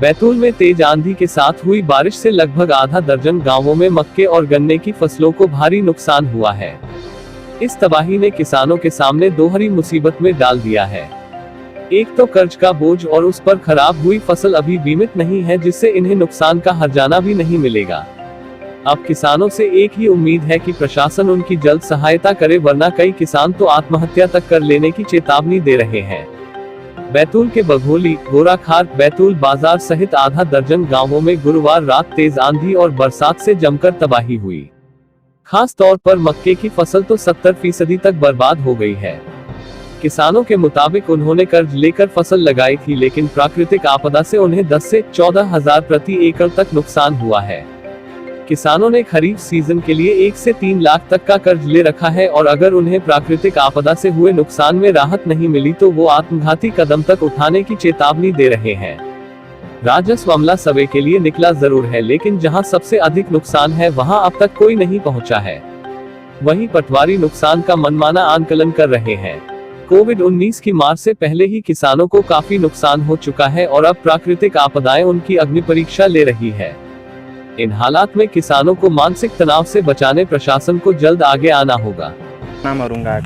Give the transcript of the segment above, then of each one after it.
बैतूल में तेज आंधी के साथ हुई बारिश से लगभग आधा दर्जन गांवों में मक्के और गन्ने की फसलों को भारी नुकसान हुआ है। इस तबाही ने किसानों के सामने दोहरी मुसीबत में डाल दिया है। एक तो कर्ज का बोझ और उस पर खराब हुई फसल अभी बीमित नहीं है, जिससे इन्हें नुकसान का हर्जाना भी नहीं मिलेगा। अब किसानों से एक ही उम्मीद है कि प्रशासन उनकी जल्द सहायता करे, वरना कई किसान तो आत्महत्या तक कर लेने की चेतावनी दे रहे हैं। बैतूल के बघोली, गोराखार, बैतूल बाजार सहित आधा दर्जन गांवों में गुरुवार रात तेज आंधी और बरसात से जमकर तबाही हुई। खास तौर पर मक्के की फसल तो 70% तक बर्बाद हो गई है। किसानों के मुताबिक उन्होंने कर्ज लेकर फसल लगाई थी, लेकिन प्राकृतिक आपदा से उन्हें 10 से 14 हजार प्रति एकड़ तक नुकसान हुआ है। किसानों ने खरीफ सीजन के लिए 1 से 3 लाख तक का कर्ज ले रखा है और अगर उन्हें प्राकृतिक आपदा से हुए नुकसान में राहत नहीं मिली तो वो आत्मघाती कदम तक उठाने की चेतावनी दे रहे हैं। राजस्व अमला सबे के लिए निकला जरूर है, लेकिन जहां सबसे अधिक नुकसान है वहां अब तक कोई नहीं पहुंचा है। वहीं पटवारी नुकसान का मनमाना आंकलन कर रहे हैं। कोविड-19 की मार से पहले ही किसानों को काफी नुकसान हो चुका है और अब प्राकृतिक आपदाएं उनकी अग्नि परीक्षा ले रही है। इन हालात में किसानों को मानसिक तनाव से बचाने प्रशासन को जल्द आगे आना होगा। नाम अरुण गायक।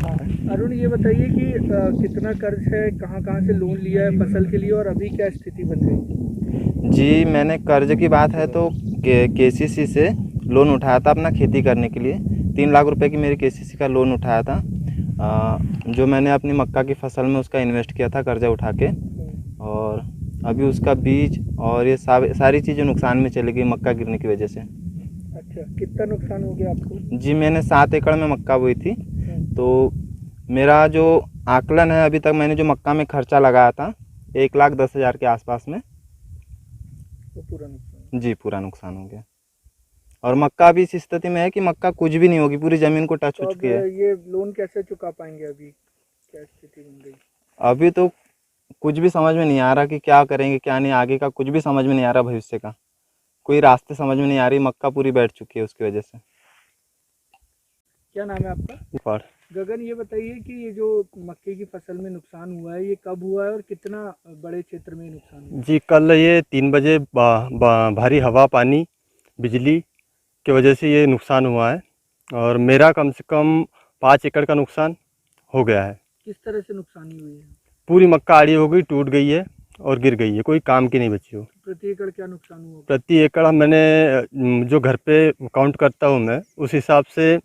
अरुण, ये बताइए कि कितना कर्ज है, कहाँ से लोन लिया है फसल के लिए और अभी क्या स्थिति बन गई? जी, मैंने कर्ज की बात है तो केसीसी से लोन उठाया था अपना खेती करने के लिए। 3 लाख रुपए की मेरी केसीसी का लोन उठाया था, जो मैंने अपनी मक्का की फसल में उसका इन्वेस्ट किया था कर्जा उठा के। और अभी उसका बीज और ये सारी चीज़ें नुकसान में चली गई मक्का गिरने की वजह से। अच्छा, कितना नुकसान हो गया आपको? जी, मैंने 7 एकड़ में मक्का बोई थी, तो मेरा जो आकलन है अभी तक मैंने जो मक्का में खर्चा लगाया था 1,10,000 के आसपास में, तो पूरा नुकसान? जी, पूरा नुकसान हो गया। और मक्का अभी इस स्थिति में है कि मक्का कुछ भी नहीं होगी, पूरी ज़मीन को टच हो चुकी है। ये लोन कैसे चुका पाएंगे? अभी क्या स्थिति बन गई? अभी तो कुछ भी समझ में नहीं आ रहा कि क्या करेंगे क्या नहीं, आगे का कुछ भी समझ में नहीं आ रहा, भविष्य का कोई रास्ते समझ में नहीं आ रही। मक्का पूरी बैठ चुकी है उसकी वजह से। क्या नाम है आपका? गगन, ये बताइए कि ये जो मक्के की फसल में नुकसान हुआ है, ये कब हुआ है और कितना बड़े क्षेत्र में नुकसान हुआ? जी, कल ये 3 बजे भारी हवा, पानी, बिजली की वजह से ये नुकसान हुआ है और मेरा कम से कम 5 एकड़ का नुकसान हो गया है। किस तरह से नुकसानी हुई है? पूरी मक्का आड़ी हो गई, टूट गई है और गिर गई है, कोई काम की नहीं बची हो। प्रति एकड़ क्या नुकसान हुआ? प्रति एकड़ मैंने जो घर पे काउंट करता हूँ मैं, उस हिसाब से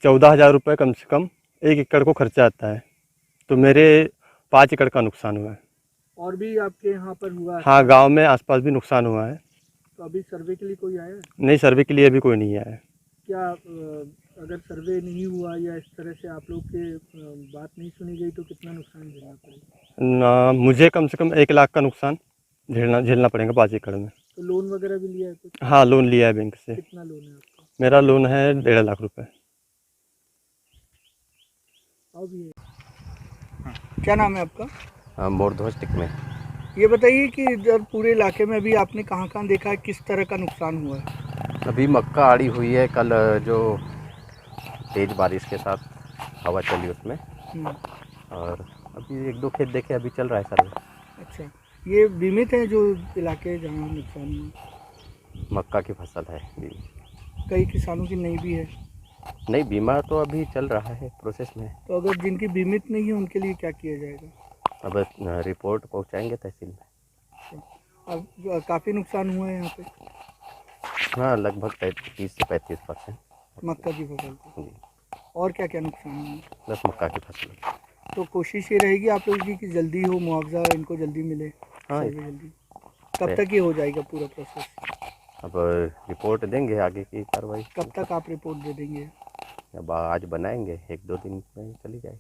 14,000 रुपये कम से कम 1 एकड़ को खर्चा आता है, तो मेरे 5 एकड़ का नुकसान हुआ है। और भी आपके यहाँ पर हुआ है? हाँ, गांव में आसपास भी नुकसान हुआ है। तो अभी सर्वे के लिए कोई आया है? नहीं, सर्वे के लिए अभी कोई नहीं आया है। क्या अगर सर्वे नहीं हुआ या इस तरह से आप लोग के बात नहीं सुनी गई तो कितना नुकसान झेलना पड़ेगा? मुझे कम से कम 1 लाख का नुकसान झेलना पड़ेगा 5 एकड़ में। तो लोन वगैरह भी लिया है कुछ? हाँ, लोन लिया है बैंक से। कितना लोन है आपका? मेरा लोन है 1.5 लाख रुपए। अभी क्या नाम है आपका? मोरध्वज टिक में। ये बताइए कि जब पूरे इलाके में अभी आपने कहाँ देखा है, किस तरह का नुकसान हुआ है? अभी मक्का आड़ी हुई है, कल जो तेज़ बारिश के साथ हवा चली उसमें, और अभी 1-2 खेत देखे, अभी चल रहा है सर्वे। अच्छा, ये बीमित है जो इलाके जहाँ नुकसान हुआ? मक्का की फसल है। कई किसानों की नहीं भी है? नहीं, बीमा तो अभी चल रहा है, प्रोसेस में। तो अगर जिनकी बीमित नहीं है उनके लिए क्या किया जाएगा? अब रिपोर्ट पहुंचाएंगे तहसील में। अब काफ़ी नुकसान हुआ है यहाँ पे? हाँ, लगभग 30 से 35% मक्का की फसल को। और क्या क्या नुकसान हुआ? बस मक्का की फसल। तो कोशिश ये रहेगी आप लोगों की कि जल्दी हो, मुआवजा इनको जल्दी मिले। हाँ, जल्दी। कब तक ये हो जाएगा पूरा प्रोसेस? अब रिपोर्ट देंगे, आगे की कार्रवाई। कब तक आप रिपोर्ट दे देंगे? अब आज बनाएंगे, 1-2 दिन में चली जाएगी।